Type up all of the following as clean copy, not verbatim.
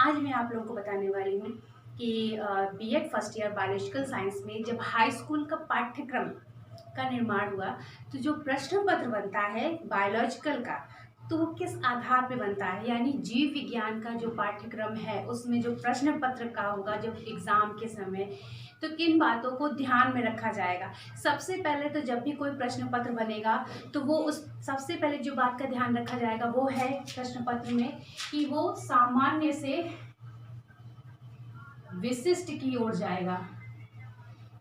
आज मैं आप लोगों को बताने वाली हूँ कि B Ed first year biological science में जब हाई स्कूल का पाठ्यक्रम का निर्माण हुआ तो जो प्रश्न पत्र बनता है बायोलॉजिकल का, तो वो किस आधार पे बनता है, यानी जीव विज्ञान का जो पाठ्यक्रम है उसमें जो प्रश्न पत्र का होगा जब एग्ज़ाम के समय, तो किन बातों को ध्यान में रखा जाएगा। सबसे पहले तो जब भी कोई प्रश्न पत्र बनेगा तो वो उस सबसे पहले जो बात का ध्यान रखा जाएगा वो है प्रश्न पत्र में कि वो सामान्य से विशिष्ट की ओर जाएगा।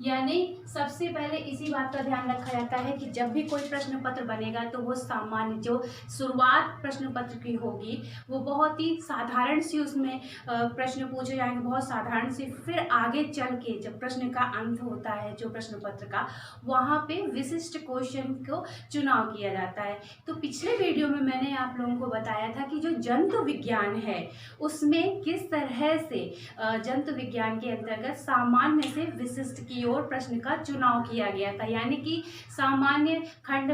यानी सबसे पहले इसी बात का ध्यान रखा जाता है कि जब भी कोई प्रश्न पत्र बनेगा तो वो सामान्य जो शुरुआत प्रश्न पत्र की होगी वो बहुत ही साधारण सी उसमें प्रश्न पूछे जाएंगे, बहुत साधारण सी। फिर आगे चल के जब प्रश्न का अंत होता है जो प्रश्न पत्र का, वहाँ पे विशिष्ट क्वेश्चन को चुनाव किया जाता है। तो पिछले वीडियो में मैंने आप लोगों को बताया था कि जो जंतु विज्ञान है उसमें किस तरह से जंतु विज्ञान के अंतर्गत सामान्य से विशिष्ट की ओर प्रश्न का चुनाव किया गया था। यानी कि सामान्य खंड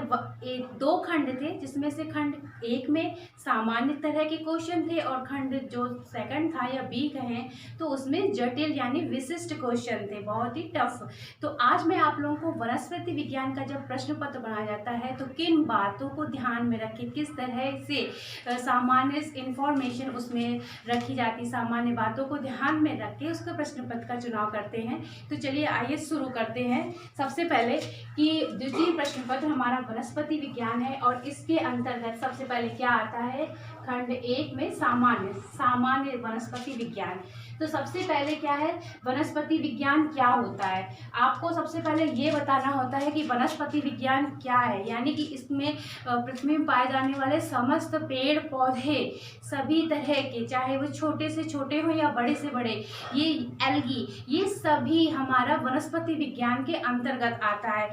दो खंड थे, जिसमें से खंड एक में सामान्य तरह के क्वेश्चन थे और खंड जो सेकंड था या बी कहें तो उसमें जटिल यानी विशिष्ट क्वेश्चन थे, बहुत ही टफ। तो आज मैं आप लोगों को वनस्पति विज्ञान का जब प्रश्न पत्र बनाया जाता है तो किन बातों को ध्यान में रखें, किस तरह से सामान्य इंफॉर्मेशन उसमें रखी जाती, सामान्य बातों को ध्यान में रख के उसका प्रश्न पत्र का चुनाव करते हैं। तो चलिए आइए शुरू करते हैं। सबसे पहले कि द्वितीय प्रश्न पत्र हमारा वनस्पति विज्ञान है और इसके अंतर्गत सबसे पहले क्या आता है, खंड एक में सामान्य वनस्पति विज्ञान। तो सबसे पहले क्या है, वनस्पति विज्ञान क्या होता है। आपको सबसे पहले ये बताना होता है कि वनस्पति विज्ञान क्या है। यानी कि इसमें पृथ्वी में पाए जाने वाले समस्त पेड़ पौधे सभी तरह के, चाहे वो छोटे से छोटे हो या बड़े से बड़े, ये एल्गी, ये सभी हमारा वनस्पति विज्ञान के अंतर्गत आता है।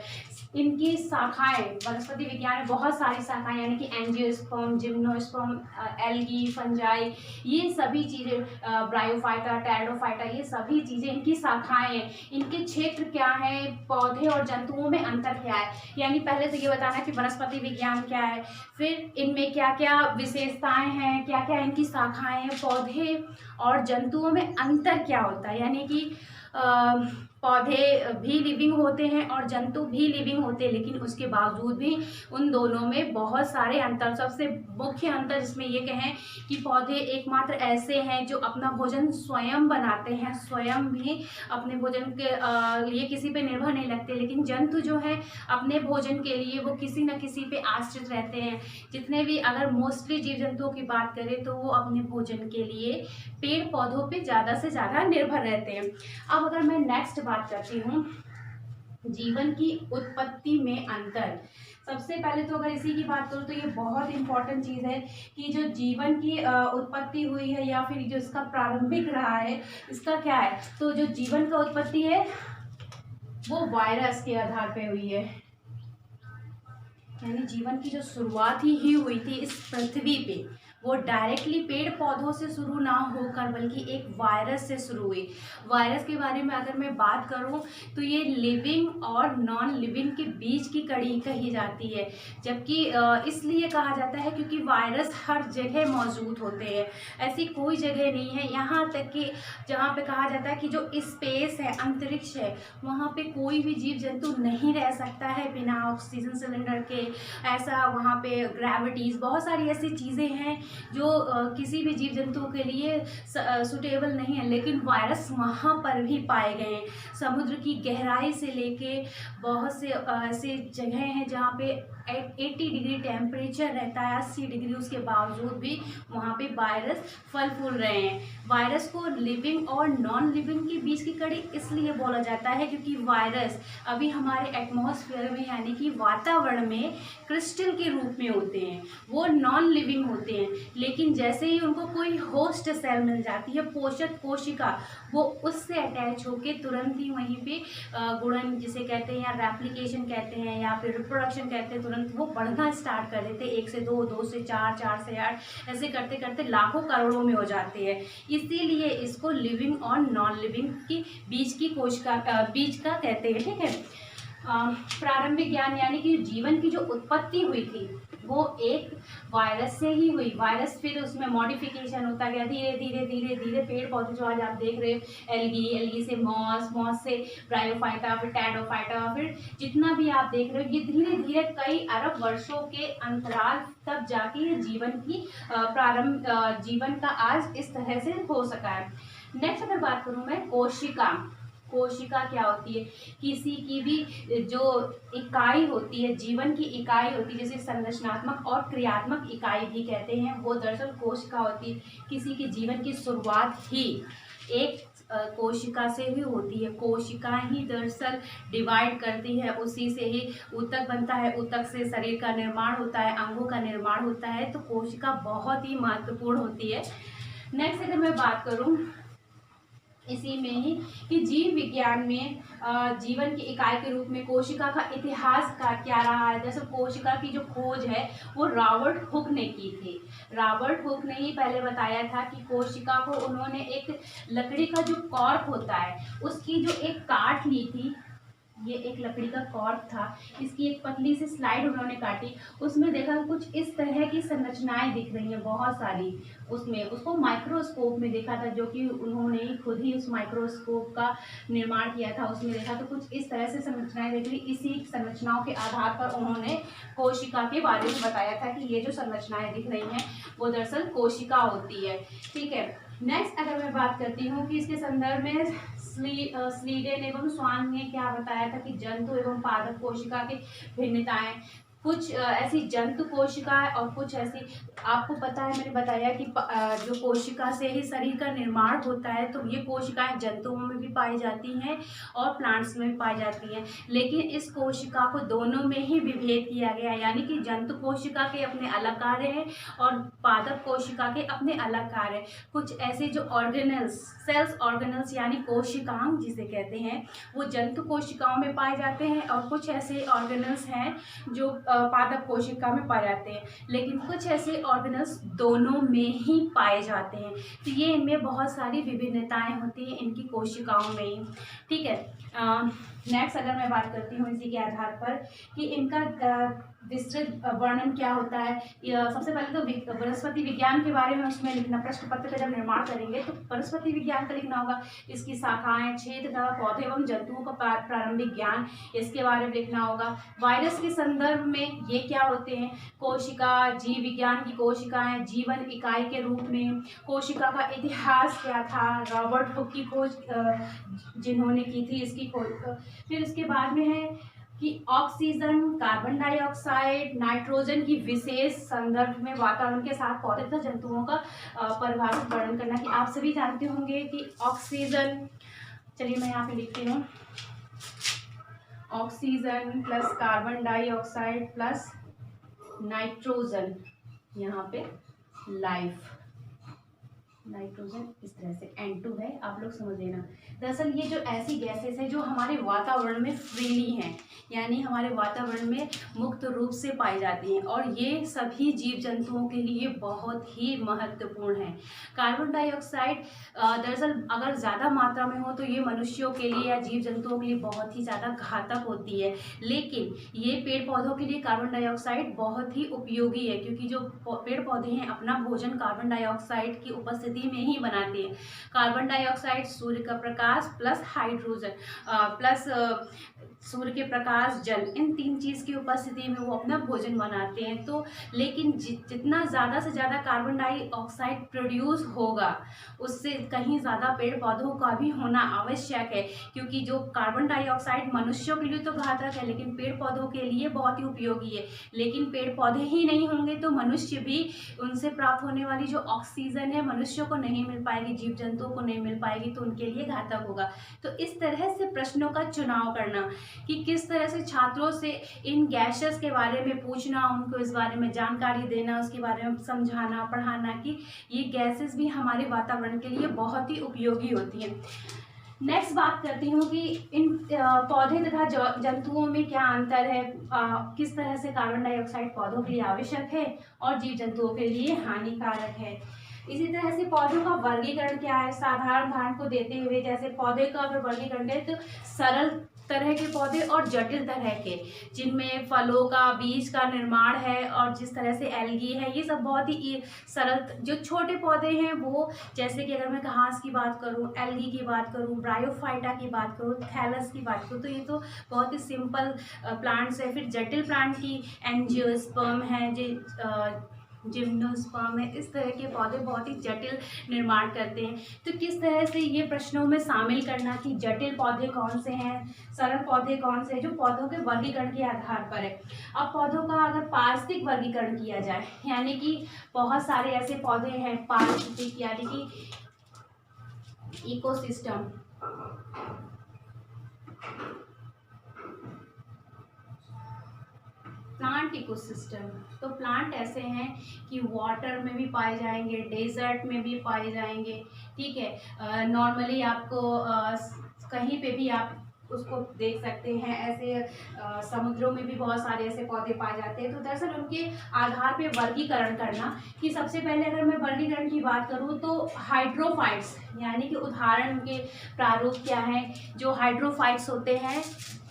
इनकी शाखाएं, वनस्पति विज्ञान में बहुत सारी शाखाएं, यानी कि एंजियोस्पर्म, जिम्नोस्पर्म, एल्गी, फंजाई, ये सभी चीज़ें, ब्रायोफाइटा, टेरिडोफाइटा, ये सभी चीज़ें इनकी शाखाएं हैं। इनके क्षेत्र क्या है, पौधे और जंतुओं में अंतर क्या है। यानी पहले तो ये बताना कि वनस्पति विज्ञान क्या है, फिर इनमें क्या क्या विशेषताएं हैं, क्या क्या इनकी शाखाएं हैं, पौधे और जंतुओं में अंतर क्या होता है। यानी कि पौधे भी लिविंग होते हैं और जंतु भी लिविंग होते हैं, लेकिन उसके बावजूद भी उन दोनों में बहुत सारे अंतर। सबसे मुख्य अंतर जिसमें ये कहें कि पौधे एकमात्र ऐसे हैं जो अपना भोजन स्वयं बनाते हैं, स्वयं भी अपने भोजन के लिए किसी पे निर्भर नहीं लगते, लेकिन जंतु जो है अपने भोजन के लिए वो किसी न किसी पे आश्रित रहते हैं। जितने भी अगर मोस्टली जीव जंतुओं की बात करें तो वो अपने भोजन के लिए पेड़ पौधों पे ज़्यादा से ज़्यादा निर्भर रहते हैं। अब अगर मैं नेक्स्ट बात करती हूँ जीवन की उत्पत्ति में अंतर। सबसे पहले तो अगर इसी की बात करूँ तो ये बहुत इंपॉर्टेंट चीज़ है कि जो जीवन की उत्पत्ति हुई है या फिर जो इसका प्रारंभिक रहा है, इसका क्या है। तो जो जीवन का उत्पत्ति है वो वायरस के आधार पे हुई है। यानी जीवन की जो शुरुआत ही हुई थी इस पृथ्वी पे, वो डायरेक्टली पेड़ पौधों से शुरू ना होकर बल्कि एक वायरस से शुरू हुई। वायरस के बारे में अगर मैं बात करूं तो ये लिविंग और नॉन लिविंग के बीच की कड़ी कही जाती है। जबकि इसलिए कहा जाता है क्योंकि वायरस हर जगह मौजूद होते हैं, ऐसी कोई जगह नहीं है, यहाँ तक कि जहाँ पे कहा जाता है कि जो स्पेस है, अंतरिक्ष है, वहाँ पे कोई भी जीव जंतु नहीं रह सकता है बिना ऑक्सीजन सिलेंडर के। ऐसा वहाँ पे ग्रेविटीज़, बहुत सारी ऐसी चीज़ें हैं जो किसी भी जीव जंतुओं के लिए सुटेबल नहीं है, लेकिन वायरस वहाँ पर भी पाए गए हैं। समुद्र की गहराई से लेके बहुत से ऐसे जगह हैं जहाँ पे 80 डिग्री टेम्परेचर रहता है, 80 डिग्री, उसके बावजूद भी वहाँ पे वायरस फल फूल रहे हैं। वायरस को लिविंग और नॉन लिविंग के बीच की कड़ी इसलिए बोला जाता है क्योंकि वायरस अभी हमारे एटमॉस्फेयर में यानी कि वातावरण में क्रिस्टल के रूप में होते हैं, वो नॉन लिविंग होते हैं। लेकिन जैसे ही उनको कोई होस्ट सेल मिल जाती है, पोषक कोशिका, वो उससे अटैच होके तुरंत ही वहीं पे गुणन जिसे कहते हैं या रेप्लिकेशन कहते हैं या फिर रिप्रोडक्शन कहते हैं, तुरंत वो बढ़ना स्टार्ट कर देते हैं। 1 से 2, 2 से 4, 4 से 8, ऐसे करते करते लाखों करोड़ों में हो जाते हैं। इसीलिए इसको लिविंग और नॉन लिविंग की बीच की कोशिका बीच का कहते हैं। ठीक है। प्रारंभिक ज्ञान यानी कि जीवन की जो उत्पत्ति हुई थी वो एक वायरस से ही हुई। वायरस फिर उसमें मॉडिफिकेशन होता गया धीरे धीरे धीरे धीरे। पेड़ पौधे जो आज आप देख रहे हो, एल्गी से मॉस, मॉस से ब्रायोफाइटा, फिर टैडोफाइटा, फिर जितना भी आप देख रहे हो, ये धीरे धीरे कई अरब वर्षों के अंतराल तब जाके ये जीवन का आज इस तरह से हो सका है। नेक्स्ट अगर बात करूँ मैं, कोशिका क्या होती है? किसी की भी जो इकाई होती है, जीवन की इकाई होती है, जैसे संरचनात्मक और क्रियात्मक इकाई भी कहते हैं, वो दरअसल कोशिका होती है। किसी के जीवन की शुरुआत ही एक कोशिका से ही होती है। कोशिका ही दरअसल डिवाइड करती है, उसी से ही ऊतक बनता है, ऊतक से शरीर का निर्माण होता है, अंगों का निर्माण होता है। तो कोशिका बहुत ही महत्वपूर्ण होती है। नेक्स्ट अगर मैं बात करूँ इसी में ही कि जीव विज्ञान में जीवन की इकाई के रूप में कोशिका का इतिहास का क्या रहा है। जैसे कोशिका की जो खोज है वो रॉबर्ट हुक ने की थी। रॉबर्ट हुक ने ही पहले बताया था कि कोशिका को उन्होंने एक लकड़ी का जो कॉर्क होता है उसकी जो एक काट ली थी, ये एक लकड़ी का कॉर्क था, इसकी एक पतली सी स्लाइड उन्होंने काटी, उसमें देखा कुछ इस तरह की संरचनाएं दिख रही हैं बहुत सारी। उसमें उसको माइक्रोस्कोप में देखा था, जो कि उन्होंने खुद ही उस माइक्रोस्कोप का निर्माण किया था। उसमें देखा तो कुछ इस तरह से संरचनाएं दिख रही। इसी संरचनाओं के आधार पर उन्होंने कोशिका के बारे में बताया था कि ये जो संरचनाएं दिख रही हैं वो दरअसल कोशिका होती है। ठीक है। नेक्स्ट अगर मैं बात करती हूँ कि इसके संदर्भ में स्लीडेन एवं स्वान ने क्या बताया था कि जंतु एवं पादप कोशिका की भिन्नताएं। कुछ ऐसी जंतु कोशिका है और कुछ ऐसी, आपको पता है मैंने बताया कि जो कोशिका से ही शरीर का निर्माण होता है, तो ये कोशिकाएं जंतुओं में भी पाई जाती हैं और प्लांट्स में भी पाई जाती हैं। लेकिन इस कोशिका को दोनों में ही विभेद किया गया है, यानी कि जंतु कोशिका के अपने अलग कार्य हैं और पादप कोशिका के अपने अलग कार्य हैं। कुछ ऐसे जो ऑर्गेनल्स, सेल्स ऑर्गेनल्स यानी कोशिकांग जिसे कहते हैं, वो जंतु कोशिकाओं में पाए जाते हैं और कुछ ऐसे ऑर्गेनल्स हैं जो पादप कोशिका में पाए जाते हैं। लेकिन कुछ ऐसे ऑर्गेनल्स दोनों में ही पाए जाते हैं। तो ये इनमें बहुत सारी विभिन्नताएं होती हैं इनकी कोशिकाओं में ही। ठीक है। नेक्स्ट अगर मैं बात करती हूँ इसी के आधार पर कि इनका विस्तृत वर्णन क्या होता है। सबसे पहले तो वनस्पति विज्ञान के बारे में उसमें लिखना, प्रश्न पत्र का जब निर्माण करेंगे तो वनस्पति विज्ञान का लिखना होगा। इसकी शाखाएं, छेद तथा पौधे एवं जंतुओं का प्रारंभिक ज्ञान, इसके बारे में लिखना होगा। वायरस के संदर्भ में ये क्या होते हैं, कोशिका, जीव विज्ञान की कोशिकाएं जीवन इकाई के रूप में, कोशिका का इतिहास क्या था, रॉबर्ट हुक की खोज जिन्होंने की थी इसकी खोज। फिर इसके बाद में है कि ऑक्सीजन, कार्बन डाइऑक्साइड, नाइट्रोजन की विशेष संदर्भ में वातावरण के साथ पौधे तथा जंतुओं का परिभाषित वर्णन करना। कि आप सभी जानते होंगे कि ऑक्सीजन, चलिए मैं यहाँ पे लिखती हूँ, oxygen plus carbon dioxide plus nitrogen, यहाँ पे लाइफ, नाइट्रोजन इस तरह से N2 है, आप लोग समझ लेना। दरअसल ये जो ऐसी गैसेस हैं जो हमारे वातावरण में फ्रीली हैं, यानी हमारे वातावरण में मुक्त रूप से पाई जाती हैं और ये सभी जीव जंतुओं के लिए बहुत ही महत्वपूर्ण है। कार्बन डाइऑक्साइड दरअसल अगर ज़्यादा मात्रा में हो तो ये मनुष्यों के लिए या जीव जंतुओं के लिए बहुत ही ज़्यादा घातक होती है। लेकिन ये पेड़ पौधों के लिए कार्बन डाइऑक्साइड बहुत ही उपयोगी है, क्योंकि जो पेड़ पौधे हैं अपना भोजन कार्बन डाइऑक्साइड की उपस्थिति में ही बनाते हैं। कार्बन डाइऑक्साइड सूर्य का प्रकाश प्लस हाइड्रोजन प्लस सूर्य के प्रकाश, जल, इन तीन चीज़ की उपस्थिति में वो अपना भोजन बनाते हैं। तो लेकिन जितना ज़्यादा से ज़्यादा कार्बन डाइऑक्साइड प्रोड्यूस होगा उससे कहीं ज़्यादा पेड़ पौधों का भी होना आवश्यक है, क्योंकि जो कार्बन डाइऑक्साइड मनुष्यों के लिए तो घातक है लेकिन पेड़ पौधों के लिए बहुत ही उपयोगी है। लेकिन पेड़ पौधे ही नहीं होंगे तो मनुष्य भी, उनसे प्राप्त होने वाली जो ऑक्सीजन है मनुष्यों को नहीं मिल पाएगी, जीव जंतुओं को नहीं मिल पाएगी, तो उनके लिए घातक होगा। तो इस तरह से प्रश्नों का चुनाव करना कि किस तरह से छात्रों से इन गैसेस के बारे में पूछना, उनको इस बारे में जानकारी देना, उसके बारे में समझाना, पढ़ाना कि ये गैसेस भी हमारे वातावरण के लिए बहुत ही उपयोगी होती हैं। नेक्स्ट बात करती हूँ कि इन पौधे तथा जंतुओं में क्या अंतर है, किस तरह से कार्बन डाइऑक्साइड पौधों के लिए आवश्यक है और जीव जंतुओं के लिए हानिकारक है। इसी तरह से पौधों का वर्गीकरण क्या है, साधारण उदाहरण को देते हुए, जैसे पौधे का अगर वर्गीकरण करें तो सरल तरह के पौधे और जटिल तरह के, जिनमें फलों का, बीज का निर्माण है, और जिस तरह से एल्गी है, ये सब बहुत ही सरल। जो छोटे पौधे हैं वो, जैसे कि अगर मैं घास की बात करूं, एल्गी की बात करूं, ब्रायोफाइटा की बात करूं, थैलस की बात करूं, तो ये तो बहुत ही सिंपल प्लांट्स है। फिर जटिल प्लांट की एंजियोस्पर्म है, जिम्नोस्पर्म है, इस तरह के पौधे बहुत ही जटिल निर्माण करते हैं। तो किस तरह से ये प्रश्नों में शामिल करना कि जटिल पौधे कौन से हैं, सरल पौधे कौन से हैं, जो पौधों के वर्गीकरण के आधार पर है। अब पौधों का अगर पारिस्थितिक वर्गीकरण किया जाए, यानी कि बहुत सारे ऐसे पौधे हैं, पारिस्थितिक यानी कि इकोसिस्टम, प्लांट इकोसिस्टम। तो प्लांट ऐसे हैं कि वाटर में भी पाए जाएंगे, डेजर्ट में भी पाए जाएंगे, ठीक है। नॉर्मली आपको कहीं पे भी आप उसको देख सकते हैं, ऐसे समुद्रों में भी बहुत सारे ऐसे पौधे पाए जाते हैं। तो दरअसल उनके आधार पे वर्गीकरण करना, कि सबसे पहले अगर मैं वर्गीकरण की बात करूं तो हाइड्रोफाइट्स, यानी कि उदाहरण के प्रारूप क्या है, जो हाइड्रोफाइट्स होते हैं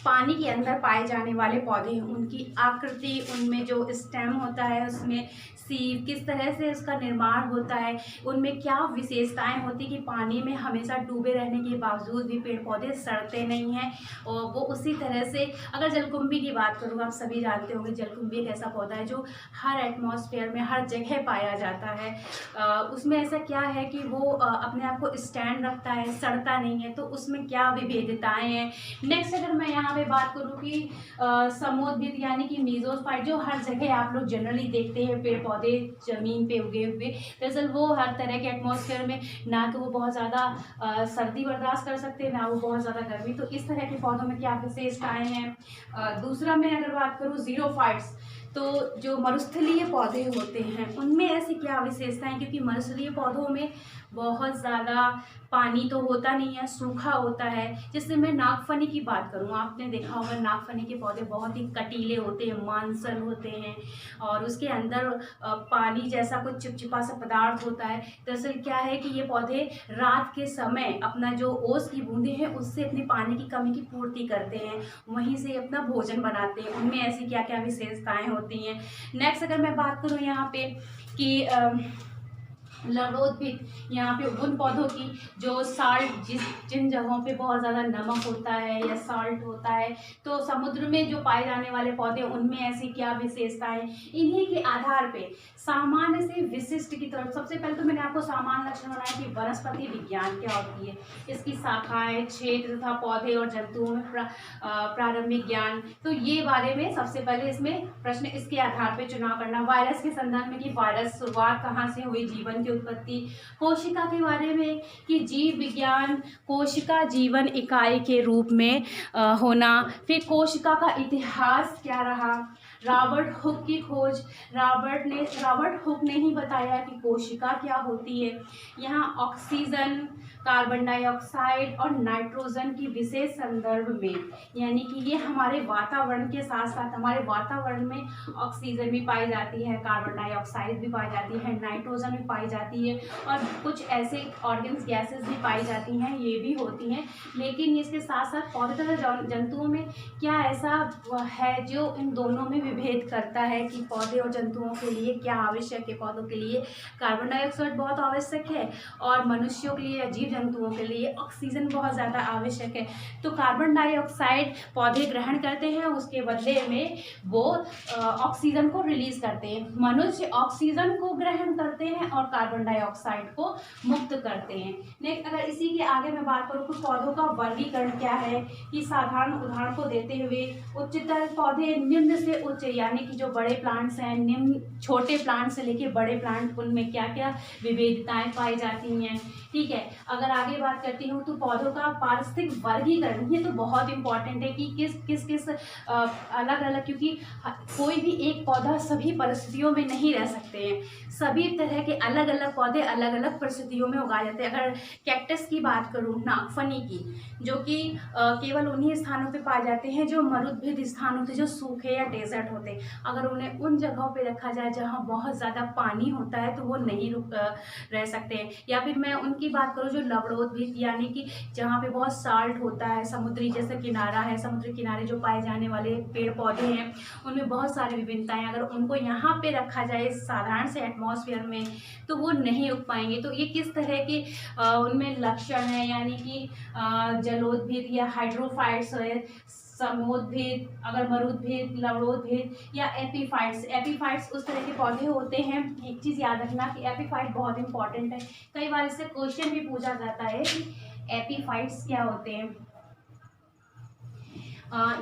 पानी के अंदर पाए जाने वाले पौधे, उनकी आकृति, उनमें जो स्टेम होता है, उसमें सीव किस तरह से उसका निर्माण होता है, उनमें क्या विशेषताएं होती कि पानी में हमेशा डूबे रहने के बावजूद भी पेड़ पौधे सड़ते नहीं हैं। और वो उसी तरह से, अगर जलकुंभी की बात करूँ, आप सभी जानते होंगे जलकुंभी एक ऐसा पौधा है जो हर एटमॉस्फेयर में हर जगह पाया जाता है। उसमें ऐसा क्या है कि वो अपने आप को स्टैंड रखता है, सड़ता नहीं है। तो उसमें क्या विविधताएँ हैं। नेक्स्ट अगर मैं यहाँ पे बात करूँ कि समुद्रभित यानी कि मीजोफाइट, जो हर जगह आप लोग जनरली देखते हैं पेड़ पौधे जमीन पे उगे हुए, दरअसल वो हर तरह के एटमॉस्फेयर में, ना तो वो बहुत ज़्यादा सर्दी बर्दाश्त कर सकते हैं, ना वो बहुत ज़्यादा गर्मी। तो इस तरह के पौधों में क्या विशेषताएं हैं। दूसरा मैं अगर बात करूँ ज़ीरोफाइट्स, तो जो मरुस्थलीय पौधे होते हैं उनमें ऐसी क्या विशेषताएं, क्योंकि मरुस्थलीय पौधों में बहुत ज़्यादा पानी तो होता नहीं है, सूखा होता है। जैसे मैं नागफनी की बात करूँ, आपने देखा होगा नागफनी के पौधे बहुत ही कटीले होते हैं, मांसल होते हैं, और उसके अंदर पानी जैसा कुछ चिपचिपा सा पदार्थ होता है। दरअसल क्या है कि ये पौधे रात के समय अपना जो ओस की बूंदें हैं उससे अपनी पानी की कमी की पूर्ति करते हैं, वहीं से अपना भोजन बनाते हैं। उनमें ऐसी क्या क्या विशेषताएं होती हैं। नेक्स्ट अगर मैं बात करूँ यहाँ पे कि लवणोद्भिद, यहाँ पे उन पौधों की जो साल्ट, जिन जगहों पे बहुत ज़्यादा नमक होता है या साल्ट होता है, तो समुद्र में जो पाए जाने वाले पौधे उनमें ऐसी क्या विशेषताएं। इन्हीं के आधार पे सामान्य से विशिष्ट की तरफ, सबसे पहले तो मैंने आपको सामान्य लक्षण बनाया कि वनस्पति विज्ञान क्या होती है, इसकी शाखाएं, क्षेत्र तथा पौधे और जंतुओं में प्रारंभिक ज्ञान। तो ये बारे में सबसे पहले इसमें प्रश्न इसके आधार पर चुनाव करना। वायरस के संदर्भ में कि वायरस शुरुआत कहाँ से हुई, जीवन की उत्पत्ति। कोशिका के बारे में कि जीव विज्ञान, कोशिका जीवन इकाई के रूप में होना। फिर कोशिका का इतिहास क्या रहा। रॉबर्ट हुक की खोज, रॉबर्ट हुक ने ही बताया कि कोशिका क्या होती है। यहाँ ऑक्सीजन, कार्बन डाइऑक्साइड और नाइट्रोजन की विशेष संदर्भ में, यानी कि ये हमारे वातावरण के साथ साथ हमारे वातावरण में ऑक्सीजन भी पाई जाती है, कार्बन डाइऑक्साइड भी पाई जाती है, नाइट्रोजन भी पाई जाती है, और कुछ ऐसे ऑर्गेन्स गैसेस भी पाई जाती हैं, ये भी होती हैं। लेकिन इसके साथ साथ पौधे तथा जंतुओं में क्या ऐसा है जो इन दोनों में विभेद करता है कि पौधे और जंतुओं के लिए क्या आवश्यक है। पौधों के लिए कार्बन डाइऑक्साइड बहुत आवश्यक है, और मनुष्यों के लिए या जीव जंतुओं के लिए ऑक्सीजन बहुत ज़्यादा आवश्यक है। तो कार्बन डाइऑक्साइड पौधे ग्रहण करते हैं, उसके बदले में वो ऑक्सीजन को रिलीज करते हैं। मनुष्य ऑक्सीजन को ग्रहण करते हैं और कार्बन डाइऑक्साइड को मुक्त करते हैं। नेक्स्ट अगर इसी के आगे मैं बात करूँ तो पौधों का वर्गीकरण क्या है, कि साधारण उदाहरण को देते हुए उच्चतर पौधे निम्न से उच्च, यानी कि जो बड़े प्लांट्स हैं, निम्न छोटे प्लांट से लेके बड़े प्लांट, उनमें क्या क्या विविधताएं पाई जाती हैं। ठीक है, अगर आगे बात करती हूँ तो पौधों का पारिस्थितिक वर्गीकरण, ये तो बहुत इंपॉर्टेंट है कि किस अलग अलग, क्योंकि कोई भी एक पौधा सभी परिस्थितियों में नहीं रह सकते हैं। सभी तरह के अलग अलग पौधे अलग अलग परिस्थितियों में उगाए जाते हैं। अगर कैक्टस की बात करूँ, नागफनी की, जो कि केवल उन्हीं स्थानों पे पाए जाते हैं जो मरुद्भिद स्थान होते हैं, जो सूखे या डेजर्ट निकट होते, अगर उन्हें उन जगहों पे रखा जाए जहाँ बहुत ज़्यादा पानी होता है तो वो नहीं रह सकते हैं। या फिर मैं उनकी बात करूँ जो लवणोद्भिद यानी कि जहाँ पे बहुत साल्ट होता है, समुद्री जैसे किनारा है, समुद्री किनारे जो पाए जाने वाले पेड़ पौधे हैं उनमें बहुत सारी विभिन्नताएं, अगर उनको यहाँ पे रखा जाए साधारण से एटमॉस्फेयर में तो वो नहीं उग पाएंगे। तो ये किस तरह के उनमें लक्षण है, यानी कि जलोद्भिद या हाइड्रोफाइट्स है, समोद्भिद, अगर मरुद्भिद, लवणोद्भिद या एपीफाइट्स उस तरह के पौधे होते हैं। एक चीज़ याद रखना कि एपीफाइट बहुत इंपॉर्टेंट है, कई बार इससे क्वेश्चन भी पूछा जाता है कि एपीफाइट्स क्या होते हैं।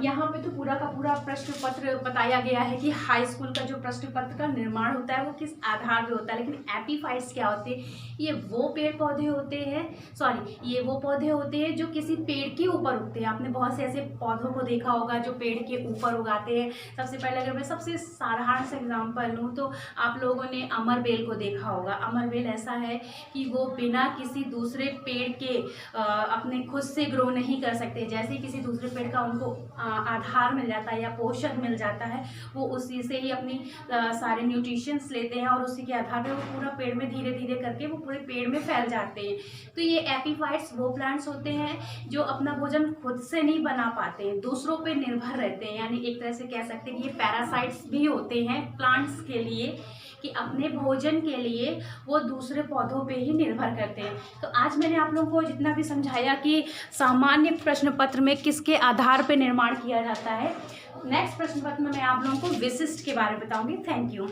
यहाँ पे तो पूरा का पूरा प्रश्न पत्र बताया गया है कि हाई स्कूल का जो प्रश्न पत्र का निर्माण होता है वो किस आधार पे होता है, लेकिन एपीफाइट्स क्या होते हैं, ये वो पेड़ पौधे होते हैं, ये वो पौधे होते हैं जो किसी पेड़ के ऊपर उगते हैं। आपने बहुत से ऐसे पौधों को देखा होगा जो पेड़ के ऊपर उगाते हैं। सबसे पहले अगर मैं सबसे साधारण से एग्जाम्पल लूँ तो आप लोगों ने अमरबेल को देखा होगा। अमरबेल ऐसा है कि वो बिना किसी दूसरे पेड़ के अपने खुद से ग्रो नहीं कर सकते। जैसे किसी दूसरे पेड़ का उनको आधार मिल जाता है या पोषण मिल जाता है, वो उसी से ही अपनी सारे न्यूट्रिशंस लेते हैं और उसी के आधार पर वो पूरा पेड़ में धीरे धीरे करके वो पूरे पेड़ में फैल जाते हैं। तो ये एपीफाइट्स वो प्लांट्स होते हैं जो अपना भोजन खुद से नहीं बना पाते हैं, दूसरों पे निर्भर रहते हैं। यानी एक तरह से कह सकते हैं कि ये पैरासाइट्स भी होते हैं प्लांट्स के लिए, कि अपने भोजन के लिए वो दूसरे पौधों पे ही निर्भर करते हैं। तो आज मैंने आप लोगों को जितना भी समझाया कि सामान्य प्रश्न पत्र में किसके आधार पे निर्माण किया जाता है, नेक्स्ट प्रश्न पत्र में मैं आप लोगों को विशिष्ट के बारे में बताऊंगी। Thank you.